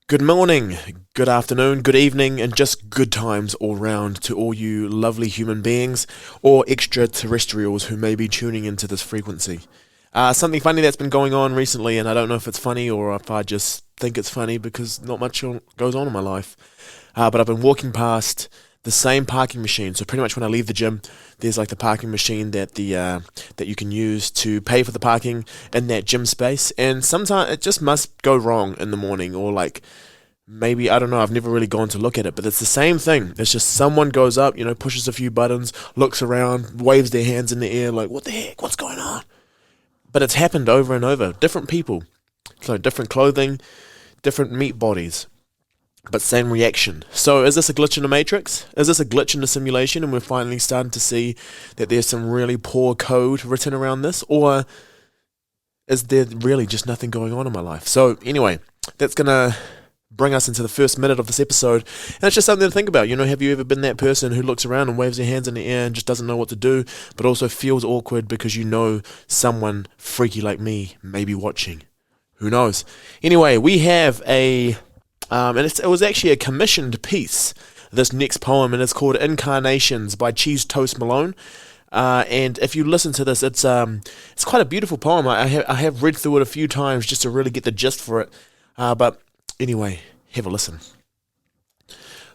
Good morning, good afternoon, good evening, and just good times all round to all you lovely human beings or extraterrestrials who may be tuning into this frequency. Something funny that's been going on recently, and I don't know if it's funny or if I just think it's funny because not much goes on in my life. But I've been walking past the same parking machine. So pretty much when I leave the gym, there's like the parking machine that you can use to pay for the parking in that gym space. And sometimes it just must go wrong in the morning, or like maybe I don't know. I've never really gone to look at it, but it's the same thing. It's just someone goes up, pushes a few buttons, looks around, waves their hands in the air, like what the heck, what's going on? But it's happened over and over. Different people, so different clothing, different meat bodies, but same reaction. So is this a glitch in the matrix? Is this a glitch in the simulation and we're finally starting to see that there's some really poor code written around this? Or is there really just nothing going on in my life? So anyway, that's going to bring us into the first minute of this episode. And it's just something to think about. Have you ever been that person who looks around and waves their hands in the air and just doesn't know what to do, but also feels awkward because someone freaky like me may be watching? Who knows? Anyway, we have it was actually a commissioned piece, this next poem, and it's called Incarnations by Cheese Toast Malone. And if you listen to this, it's quite a beautiful poem. I have read through it a few times just to really get the gist for it. But anyway, have a listen.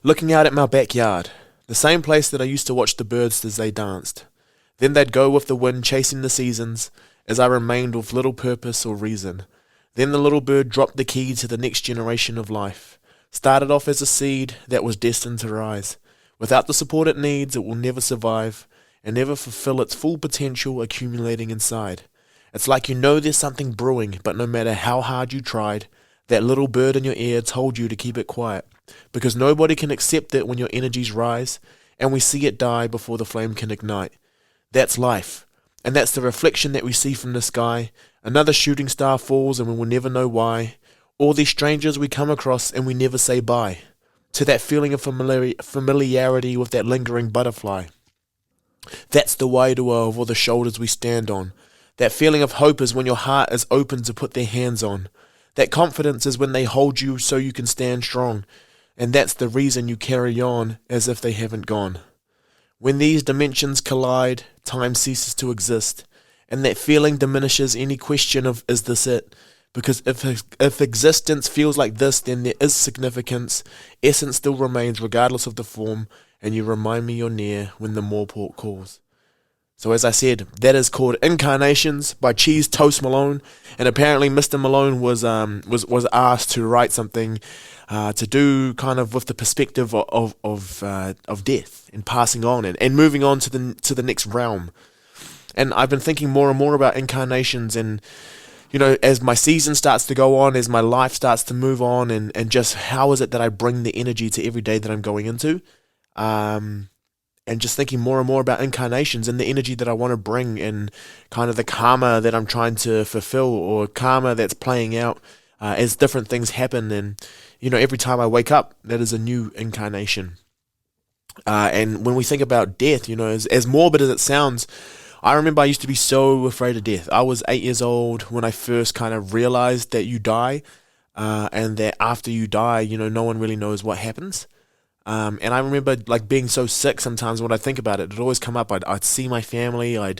Looking out at my backyard, the same place that I used to watch the birds as they danced. Then they'd go with the wind chasing the seasons, as I remained with little purpose or reason. Then the little bird dropped the key to the next generation of life. Started off as a seed that was destined to rise. Without the support it needs, it will never survive and never fulfill its full potential accumulating inside. It's like there's something brewing, but no matter how hard you tried, that little bird in your ear told you to keep it quiet, because nobody can accept it when your energies rise, and we see it die before the flame can ignite. That's life, and that's the reflection that we see from the sky. Another shooting star falls and we will never know why. All these strangers we come across and we never say bye. To that feeling of familiarity with that lingering butterfly. That's the widower of all the shoulders we stand on. That feeling of hope is when your heart is open to put their hands on. That confidence is when they hold you so you can stand strong. And that's the reason you carry on as if they haven't gone. When these dimensions collide, time ceases to exist. And that feeling diminishes any question of, is this it? Because if existence feels like this, then there is significance. Essence still remains regardless of the form, and you remind me you're near when the Moorport calls. So as I said, that is called Incarnations by Cheese Toast Malone, and apparently Mr. Malone was asked to write something to do kind of with the perspective of death and passing on and moving on to the next realm. And I've been thinking more and more about incarnations and, as my season starts to go on, as my life starts to move on, and just how is it that I bring the energy to every day that I'm going into. And just thinking more and more about incarnations and the energy that I want to bring and kind of the karma that I'm trying to fulfill or karma that's playing out as different things happen. And, every time I wake up, that is a new incarnation. And when we think about death, as morbid as it sounds, I remember I used to be so afraid of death. I was 8 years old when I first kind of realized that you die, and that after you die, no one really knows what happens. And I remember like being so sick sometimes when I think about it. It'd always come up. I'd see my family. I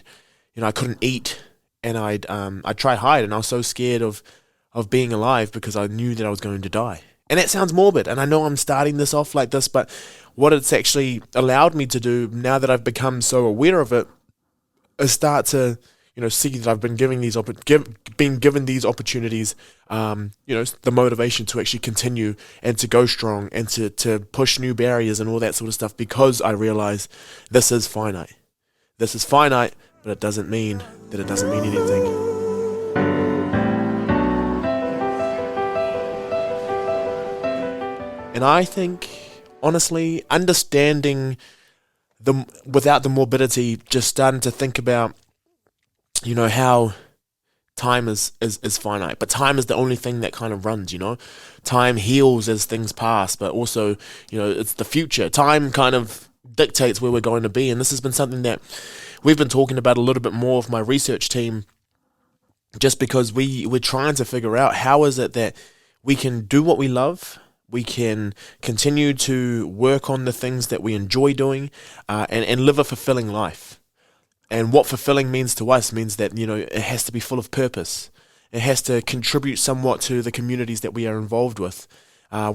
couldn't eat, and I'd try hide, and I was so scared of being alive because I knew that I was going to die. And that sounds morbid, and I know I'm starting this off like this, but what it's actually allowed me to do now that I've become so aware of it is start to see that I've been given these opportunities, the motivation to actually continue and to go strong and to push new barriers and all that sort of stuff, because I realize this is finite. This is finite, but it doesn't mean that it doesn't mean anything. And I think, honestly, understanding without the morbidity, just starting to think about, how time is finite, but time is the only thing that kind of runs, time heals as things pass, but also, it's the future. Time kind of dictates where we're going to be. And this has been something that we've been talking about a little bit more with my research team, just because we're trying to figure out how is it that we can do what we love. We can continue to work on the things that we enjoy doing, and live a fulfilling life. And what fulfilling means to us means that, it has to be full of purpose. It has to contribute somewhat to the communities that we are involved with.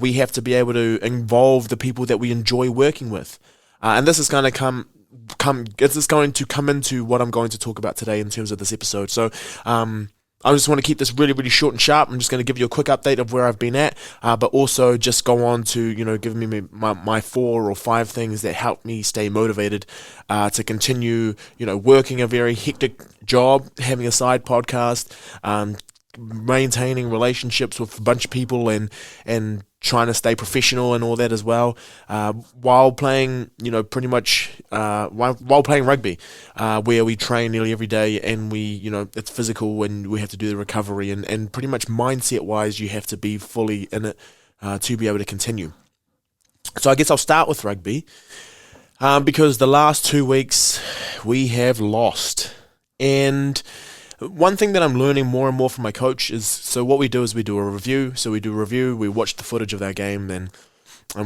We have to be able to involve the people that we enjoy working with. And this is going to this is going to come into what I'm going to talk about today in terms of this episode. So, I just want to keep this really, really short and sharp. I'm just going to give you a quick update of where I've been at, but also just go on to, give me my 4 or 5 things that help me stay motivated to continue, working a very hectic job, having a side podcast, maintaining relationships with a bunch of people, and trying to stay professional and all that as well, while playing, pretty much while playing rugby, where we train nearly every day, and we, it's physical, and we have to do the recovery, and pretty much mindset wise, you have to be fully in it to be able to continue. So I guess I'll start with rugby, because the last 2 weeks we have lost. And one thing that I'm learning more and more from my coach is, so what we do is we do a review. So we do a review, we watch the footage of that game, and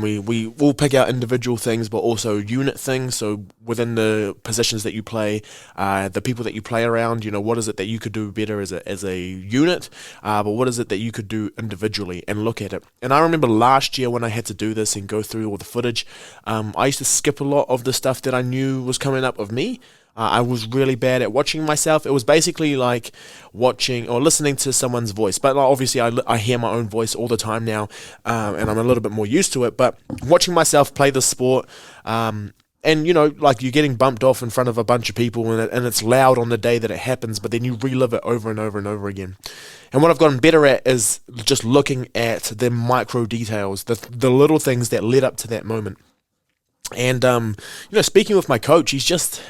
we will pick out individual things, but also unit things. So within the positions that you play, the people that you play around, what is it that you could do better as a unit, but what is it that you could do individually, and look at it. And I remember last year when I had to do this and go through all the footage, I used to skip a lot of the stuff that I knew was coming up of me. I was really bad at watching myself. It was basically like watching or listening to someone's voice. But obviously I hear my own voice all the time now, and I'm a little bit more used to it. But watching myself play the sport, and like you're getting bumped off in front of a bunch of people, and it's loud on the day that it happens, but then you relive it over and over and over again. And what I've gotten better at is just looking at the micro details, the little things that led up to that moment. And speaking with my coach, he's just...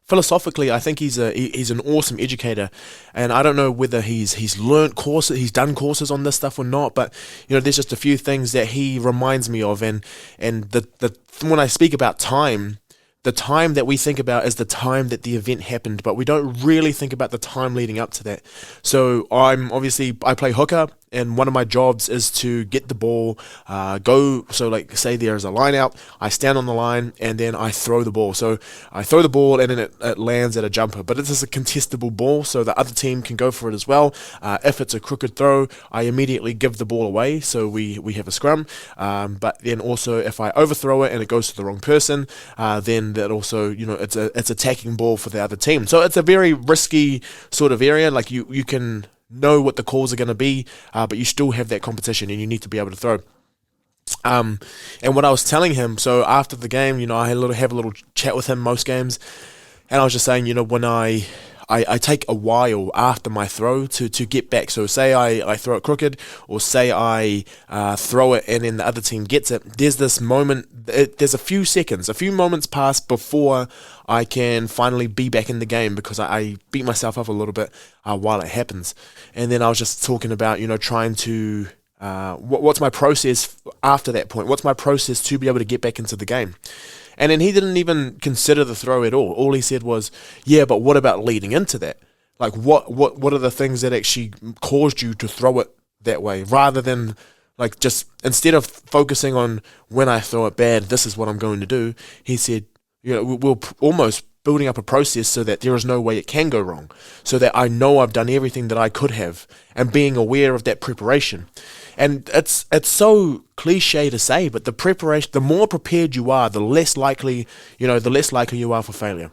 philosophically, I think he's an awesome educator, and I don't know whether he's learnt courses, he's done courses on this stuff or not. But there's just a few things that he reminds me of, and when I speak about time, the time that we think about is the time that the event happened, but we don't really think about the time leading up to that. So I play hooker, and one of my jobs is to get the ball, so like say there's a line out, I stand on the line, and then I throw the ball. So I throw the ball, and then it lands at a jumper, but it is a contestable ball, so the other team can go for it as well. If it's a crooked throw, I immediately give the ball away, so we have a scrum. But then also if I overthrow it and it goes to the wrong person, then that also, it's attacking ball for the other team. So it's a very risky sort of area. Like you can know what the calls are going to be, but you still have that competition, and you need to be able to throw. And what I was telling him, so after the game, I have a little chat with him most games, and I was just saying, when I take a while after my throw to get back. So say I throw it crooked, or say I throw it and then the other team gets it. There's this moment, there's a few moments pass before I can finally be back in the game, because I beat myself up a little bit while it happens. And then I was just talking about, trying to... what's my process after that point? What's my process to be able to get back into the game? And then he didn't even consider the throw at all. All he said was, yeah, but what about leading into that? Like, what are the things that actually caused you to throw it that way? Rather than, like, just, instead of focusing on when I throw it bad, this is what I'm going to do, he said, we're almost building up a process so that there is no way it can go wrong, so that I know I've done everything that I could have, and being aware of that preparation. And it's so cliche to say, but the preparation, the more prepared you are, the less likely you are for failure.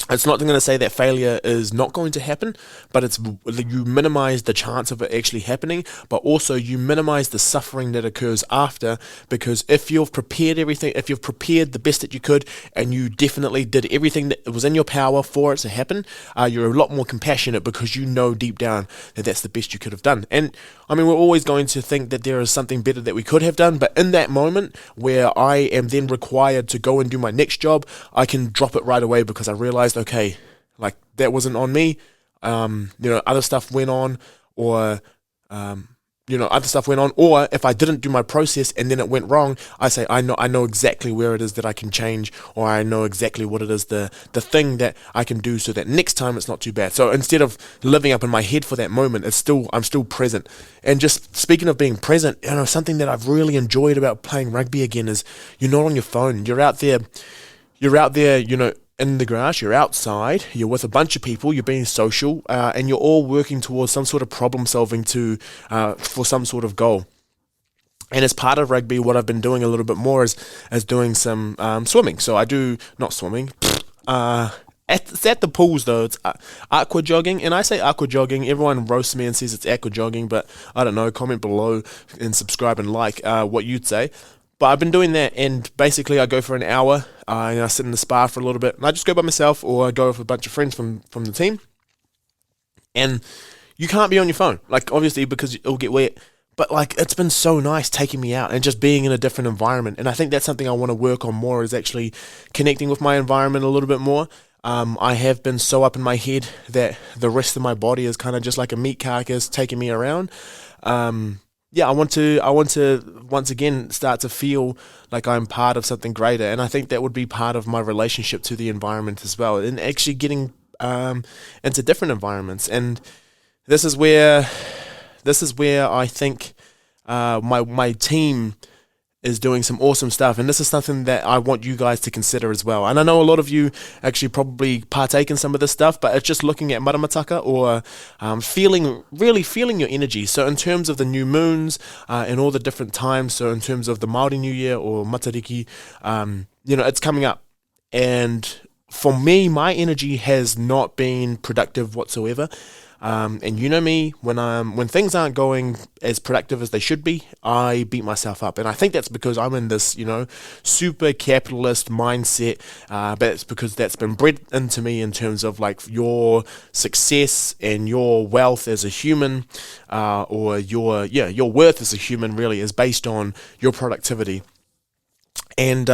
It's not going to say that failure is not going to happen, but you minimize the chance of it actually happening, but also you minimize the suffering that occurs after, because if you've prepared everything, if you've prepared the best that you could, and you definitely did everything that was in your power for it to happen, you're a lot more compassionate, because you know deep down that that's the best you could have done. And I mean, we're always going to think that there is something better that we could have done, but in that moment where I am then required to go and do my next job, I can drop it right away, because I realized, okay, like, that wasn't on me. Other stuff went on, or other stuff went on, or if I didn't do my process and then it went wrong, I say I know exactly where it is that I can change, or I know exactly what it is the thing that I can do so that next time it's not too bad. So instead of living up in my head for that moment, I'm still present. And just speaking of being present, something that I've really enjoyed about playing rugby again is you're not on your phone. You're out there, in the grass, you're outside, you're with a bunch of people, you're being social, and you're all working towards some sort of problem solving for some sort of goal. And as part of rugby, what I've been doing a little bit more is doing some swimming. So I do, not swimming, it's at the pools though, it's aqua jogging. And I say aqua jogging, everyone roasts me and says it's aqua jogging, but I don't know, comment below and subscribe and like what you'd say. But I've been doing that, and basically I go for an hour, and I sit in the spa for a little bit, and I just go by myself, or I go with a bunch of friends from the team. And you can't be on your phone, like, obviously, because it'll get wet. But, like, it's been so nice taking me out and just being in a different environment. And I think that's something I want to work on more, is actually connecting with my environment a little bit more. I have been so up in my head that the rest of my body is kind of just like a meat carcass taking me around. I want to once again start to feel like I'm part of something greater, and I think that would be part of my relationship to the environment as well, and actually getting into different environments. And this is where I think my team is doing some awesome stuff, and this is something that I want you guys to consider as well. And I know a lot of you actually probably partake in some of this stuff, but it's just looking at maramataka, or really feeling your energy. So in terms of the new moons and all the different times, so in terms of the Māori New Year or Matariki, it's coming up. And for me, my energy has not been productive whatsoever. And you know me, when things aren't going as productive as they should be, I beat myself up. And I think that's because I'm in this, super capitalist mindset, but it's because that's been bred into me in terms of like your success and your wealth as a human, or your worth as a human really is based on your productivity. And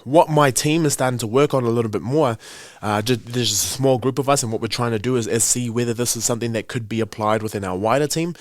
what my team is starting to work on a little bit more, there's a small group of us, and what we're trying to do is see whether this is something that could be applied within our wider team.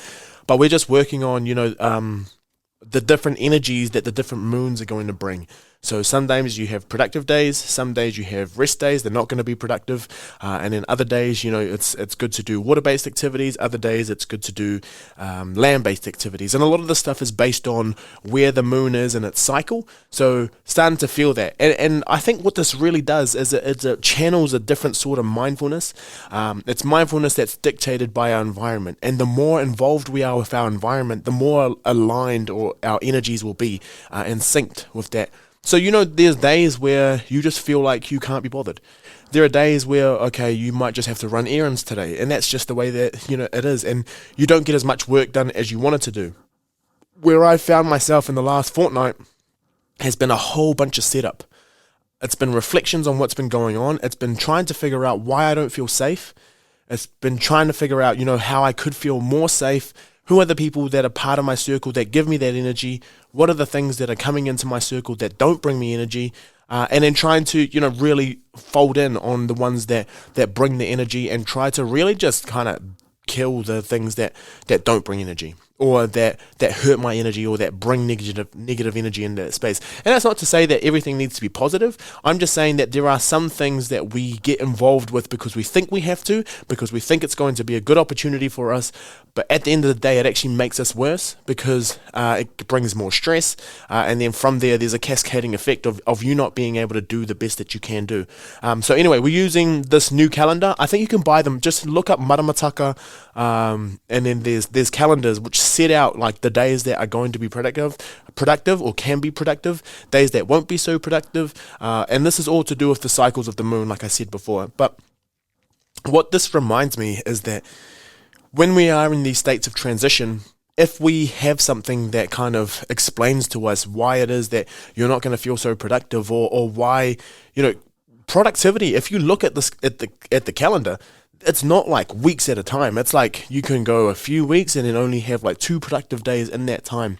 But we're just working on, the different energies that the different moons are going to bring. So some days you have productive days, some days you have rest days, they're not going to be productive, and then other days, it's good to do water-based activities, other days it's good to do land-based activities, and a lot of the stuff is based on where the moon is in its cycle, so starting to feel that, and I think what this really does is it channels a different sort of mindfulness. It's mindfulness that's dictated by our environment, and the more involved we are with our environment, the more aligned or our energies will be and synced with that. So, there's days where you just feel like you can't be bothered. There are days where, okay, you might just have to run errands today, and that's just the way that, it is, and you don't get as much work done as you wanted to do. Where I found myself in the last fortnight has been a whole bunch of setup. It's been reflections on what's been going on. It's been trying to figure out why I don't feel safe. It's been trying to figure out, how I could feel more safe. Who are the people that are part of my circle that give me that energy? What are the things that are coming into my circle that don't bring me energy? And then trying to, really fold in on the ones that bring the energy, and try to really just kind of kill the things that don't bring energy, or that hurt my energy, or that bring negative energy into that space. And that's not to say that everything needs to be positive. I'm just saying that there are some things that we get involved with because we think we have to, because we think it's going to be a good opportunity for us, but at the end of the day, it actually makes us worse, because it brings more stress, and then from there's a cascading effect of you not being able to do the best that you can do. So anyway, we're using this new calendar. I think you can buy them. Just look up Maramataka, and then there's calendars which set out like the days that are going to be productive or can be productive, days that won't be so productive, and this is all to do with the cycles of the moon, like I said before. But what this reminds me is that when we are in these states of transition, if we have something that kind of explains to us why it is that you're not going to feel so productive, or why, productivity, if you look at this at the calendar, it's not like weeks at a time. It's like you can go a few weeks and then only have like 2 productive days in that time.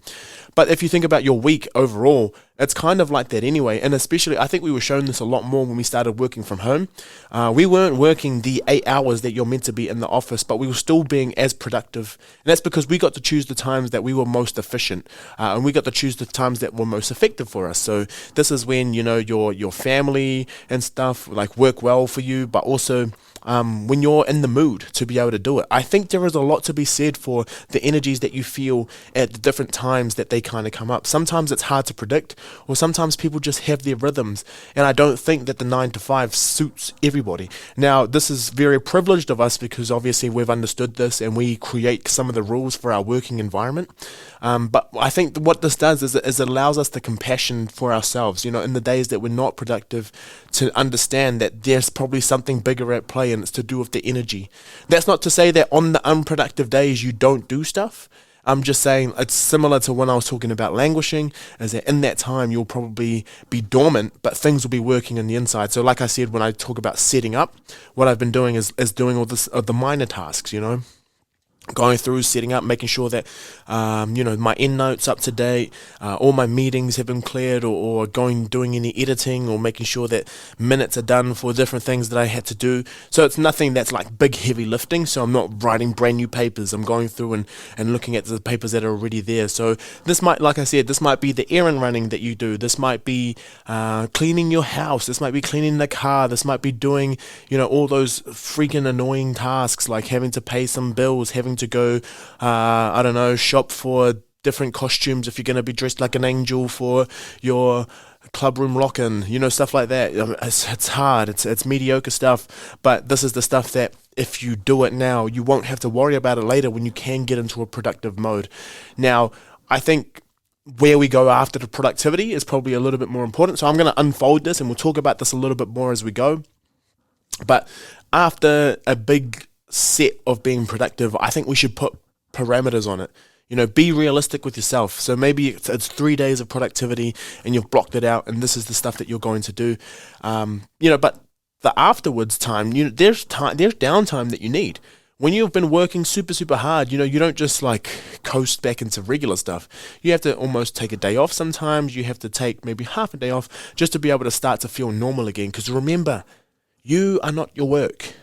But if you think about your week overall, It's kind of like that anyway, and especially I think we were shown this a lot more when we started working from home. We weren't working the 8 hours that you're meant to be in the office, but we were still being as productive, and that's because we got to choose the times that we were most efficient, and we got to choose the times that were most effective for us. So this is when your family and stuff like work well for you, but also when you're in the mood to be able to do it. I think there is a lot to be said for the energies that you feel at the different times that they kind of come up. Sometimes it's hard to predict, or sometimes people just have their rhythms, and I don't think that the 9 to 5 suits everybody. Now, this is very privileged of us because obviously we've understood this and we create some of the rules for our working environment. But I think what this does is it allows us the compassion for ourselves, in the days that we're not productive, to understand that there's probably something bigger at play, and it's to do with the energy. That's not to say that on the unproductive days you don't do stuff. I'm just saying it's similar to when I was talking about languishing, is that in that time you'll probably be dormant, but things will be working on the inside. So like I said, when I talk about setting up, what I've been doing is doing all this, the minor tasks, going through, setting up, making sure that my endnotes up to date, all my meetings have been cleared, or doing any editing, or making sure that minutes are done for different things that I had to do. So it's nothing that's like big heavy lifting. So I'm not writing brand new papers. I'm going through and looking at the papers that are already there. So this might, like I said, this might be the errand running that you do. This might be cleaning your house. This might be cleaning the car. This might be doing all those freaking annoying tasks like having to pay some bills, having to go, shop for different costumes if you're going to be dressed like an angel for your club room lock-in, stuff like that. It's hard, it's mediocre stuff, but this is the stuff that if you do it now, you won't have to worry about it later when you can get into a productive mode. Now, I think where we go after the productivity is probably a little bit more important, so I'm going to unfold this and we'll talk about this a little bit more as we go. But after a big set of being productive, I think we should put parameters on it. Be realistic with yourself. So maybe it's 3 days of productivity and you've blocked it out, and this is the stuff that you're going to do. But the afterwards time, there's downtime that you need. When you've been working super, super hard, you don't just like coast back into regular stuff. You have to almost take a day off sometimes. You have to take maybe half a day off just to be able to start to feel normal again. Because remember, you are not your work.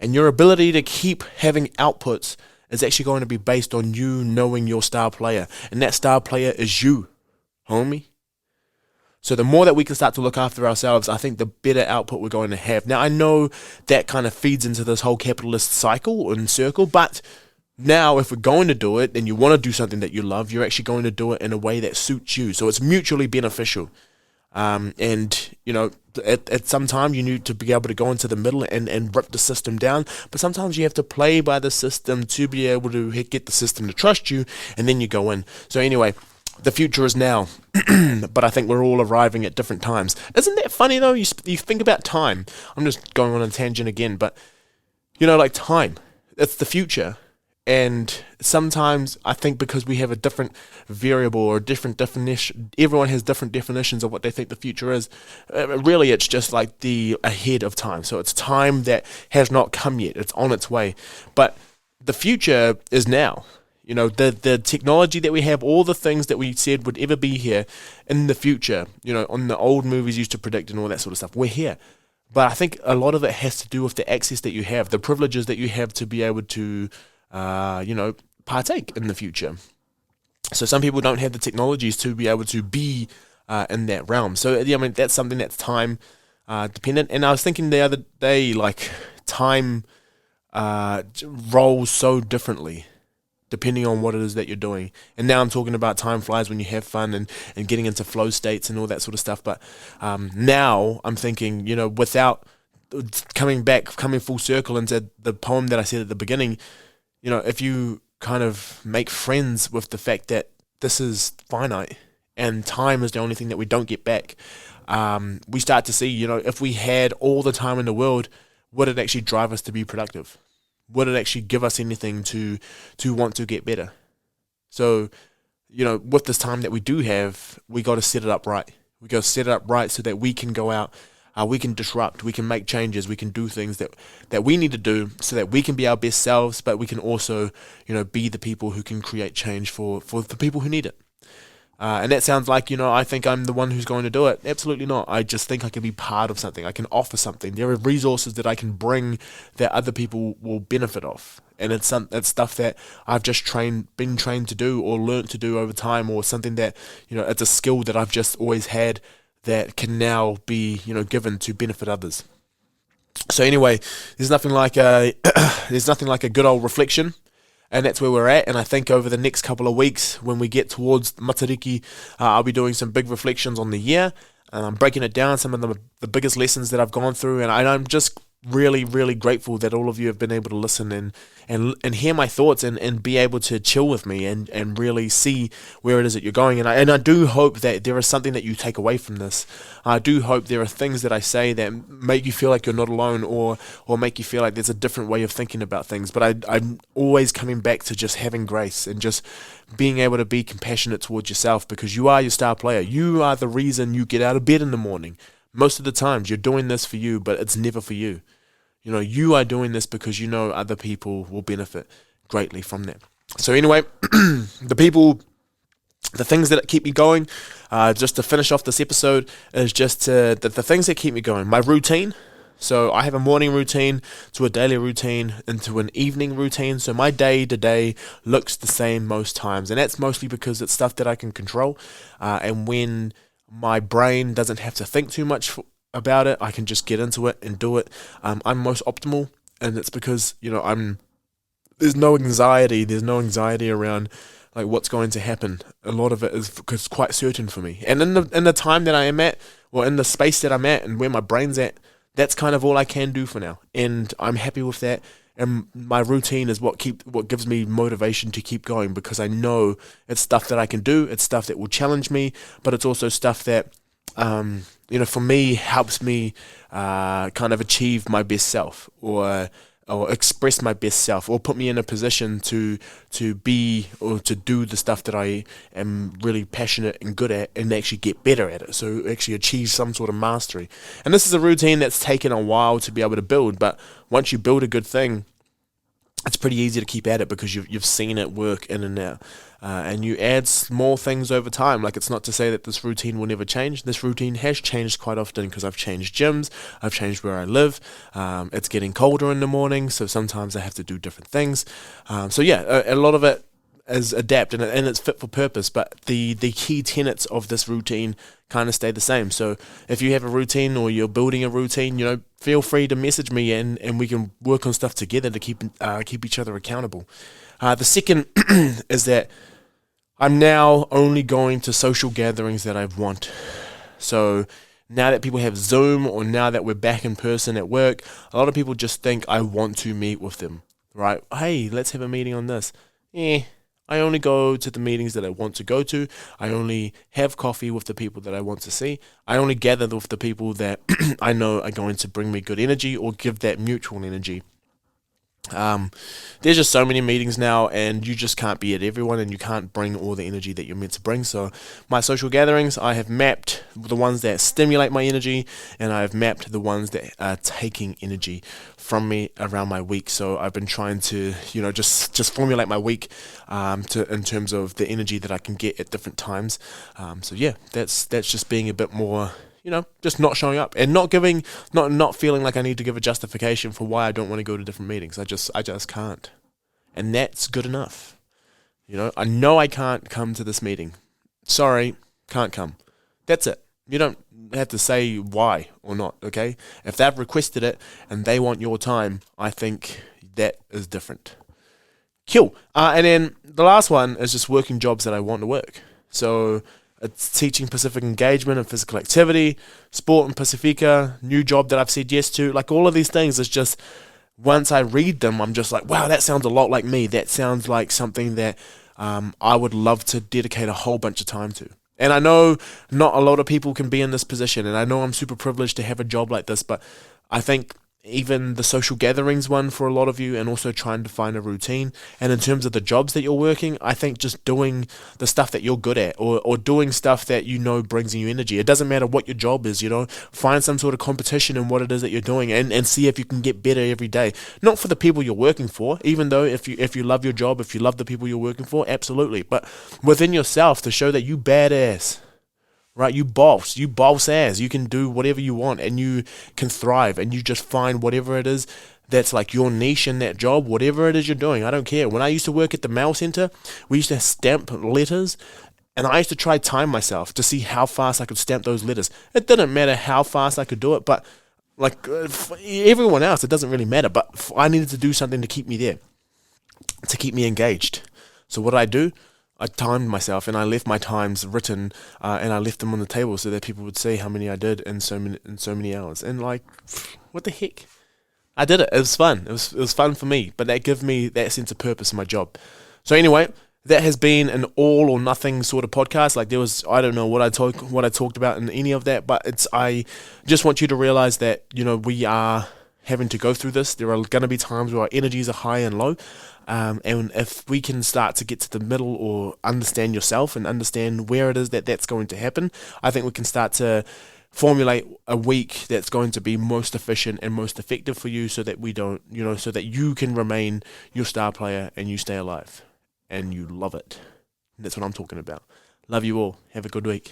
And your ability to keep having outputs is actually going to be based on you knowing your star player. And that star player is you, homie. So the more that we can start to look after ourselves, I think the better output we're going to have. Now, I know that kind of feeds into this whole capitalist cycle and circle, but now if we're going to do it and you want to do something that you love, you're actually going to do it in a way that suits you. So it's mutually beneficial. At some time you need to be able to go into the middle and rip the system down, but sometimes you have to play by the system to be able to get the system to trust you, and then you go in. So anyway, the future is now, but I think we're all arriving at different times. Isn't that funny though? You think about time. I'm just going on a tangent again, but like time, it's the future. And sometimes I think because we have a different variable or a different definition, everyone has different definitions of what they think the future is. Really, it's just like the ahead of time. So it's time that has not come yet. It's on its way. But the future is now. The technology that we have, all the things that we said would ever be here in the future, on the old movies used to predict and all that sort of stuff, we're here. But I think a lot of it has to do with the access that you have, the privileges that you have to be able to partake in the future. So some people don't have the technologies to be able to be in that realm. So that's something that's time dependent. And I was thinking the other day, like time rolls so differently depending on what it is that you're doing. And now I'm talking about time flies when you have fun and getting into flow states and all that sort of stuff. But now I'm thinking, without coming full circle into the poem that I said at the beginning, if you kind of make friends with the fact that this is finite and time is the only thing that we don't get back, we start to see, if we had all the time in the world, would it actually drive us to be productive? Would it actually give us anything to want to get better? So, with this time that we do have, we got to set it up right. We got to set it up right so that we can go out, we can disrupt, we can make changes, we can do things that we need to do so that we can be our best selves, but we can also, be the people who can create change for the people who need it. And that sounds like, I think I'm the one who's going to do it. Absolutely not. I just think I can be part of something. I can offer something. There are resources that I can bring that other people will benefit of. And it's stuff that I've just been trained to do or learnt to do over time, or something that, it's a skill that I've just always had that can now be, given to benefit others. So anyway, there's nothing like a good old reflection. And that's where we're at. And I think over the next couple of weeks, when we get towards Matariki, I'll be doing some big reflections on the year. And I'm breaking it down, some of the biggest lessons that I've gone through. And I'm just really, really grateful that all of you have been able to listen and hear my thoughts and be able to chill with me and really see where it is that you're going. And I do hope that there is something that you take away from this. I do hope there are things that I say that make you feel like you're not alone, or make you feel like there's a different way of thinking about things. But I'm always coming back to just having grace and just being able to be compassionate towards yourself, because you are your star player. You are the reason you get out of bed in the morning. Most of the times you're doing this for you, but it's never for you. You are doing this because other people will benefit greatly from that. So anyway, the things that keep me going, just to finish off this episode, is just the things that keep me going. My routine. So I have a morning routine to a daily routine into an evening routine. So my day-to-day looks the same most times. And that's mostly because it's stuff that I can control. And when my brain doesn't have to think too much about it, I can just get into it and do it. I'm most optimal, and it's because there's no anxiety. There's no anxiety around like what's going to happen. A lot of it is because it's quite certain for me. And in the time that I am at, or in the space that I'm at, and where my brain's at, that's kind of all I can do for now, and I'm happy with that. And my routine is what gives me motivation to keep going, because I know it's stuff that I can do. It's stuff that will challenge me, but it's also stuff that, for me, helps me kind of achieve my best self, or express my best self, or put me in a position to be or to do the stuff that I am really passionate and good at, and actually get better at it. So actually achieve some sort of mastery. And this is a routine that's taken a while to be able to build, but once you build a good thing, it's pretty easy to keep at it, because you've seen it work in and out. And you add small things over time. Like, it's not to say that this routine will never change. This routine has changed quite often, because I've changed gyms, I've changed where I live. It's getting colder in the morning, so sometimes I have to do different things. So yeah, a lot of it is adapt, and it's fit for purpose. But the key tenets of this routine kind of stay the same. So if you have a routine, or you're building a routine, feel free to message me, and we can work on stuff together to keep each other accountable. The second is that I'm now only going to social gatherings that I want. So now that people have Zoom, or now that we're back in person at work, a lot of people just think I want to meet with them, right? Hey, let's have a meeting on this. I only go to the meetings that I want to go to. I only have coffee with the people that I want to see. I only gather with the people that I know are going to bring me good energy, or give that mutual energy. There's just so many meetings now, and you just can't be at everyone, and you can't bring all the energy that you're meant to bring. So my social gatherings, I have mapped the ones that stimulate my energy, and I have mapped the ones that are taking energy from me around my week. So I've been trying to, just formulate my week in terms of the energy that I can get at different times. So yeah, that's just being a bit more, just not showing up, and not feeling like I need to give a justification for why I don't want to go to different meetings. I just can't. And that's good enough. I know I can't come to this meeting. Sorry, can't come. That's it. You don't have to say why or not, okay? If they've requested it and they want your time, I think that is different. Cool. And then the last one is just working jobs that I want to work. So it's teaching Pacific engagement and physical activity, sport and Pacifica, new job that I've said yes to. Like, all of these things is just, once I read them, I'm just like, wow, that sounds a lot like me. That sounds like something that I would love to dedicate a whole bunch of time to. And I know not a lot of people can be in this position, and I know I'm super privileged to have a job like this, but I think even the social gatherings one for a lot of you, and also trying to find a routine. And in terms of the jobs that you're working, I think just doing the stuff that you're good at, or doing stuff that you know brings you energy. It doesn't matter what your job is, find some sort of competition in what it is that you're doing, and see if you can get better every day. Not for the people you're working for, even though if you love your job, if you love the people you're working for, absolutely. But within yourself, to show that you badass. Right, you boss ass. You can do whatever you want, and you can thrive, and you just find whatever it is that's like your niche in that job, whatever it is you're doing. I don't care. When I used to work at the mail center, we used to stamp letters, and I used to try time myself to see how fast I could stamp those letters. It didn't matter how fast I could do it, but like for everyone else, it doesn't really matter. But I needed to do something to keep me there, to keep me engaged. So what did I do? I timed myself, and I left my times written, and I left them on the table so that people would see how many I did in so many hours. And like, what the heck? I did it. It was fun. It was fun for me, but that gave me that sense of purpose in my job. So anyway, that has been an all or nothing sort of podcast. Like I don't know what I talked about in any of that, but I just want you to realize that we are having to go through this. There are going to be times where our energies are high and low. And if we can start to get to the middle, or understand yourself and understand where it is that's going to happen, I think we can start to formulate a week that's going to be most efficient and most effective for you, so that we don't, so that you can remain your star player and you stay alive and you love it. That's what I'm talking about. Love you all. Have a good week.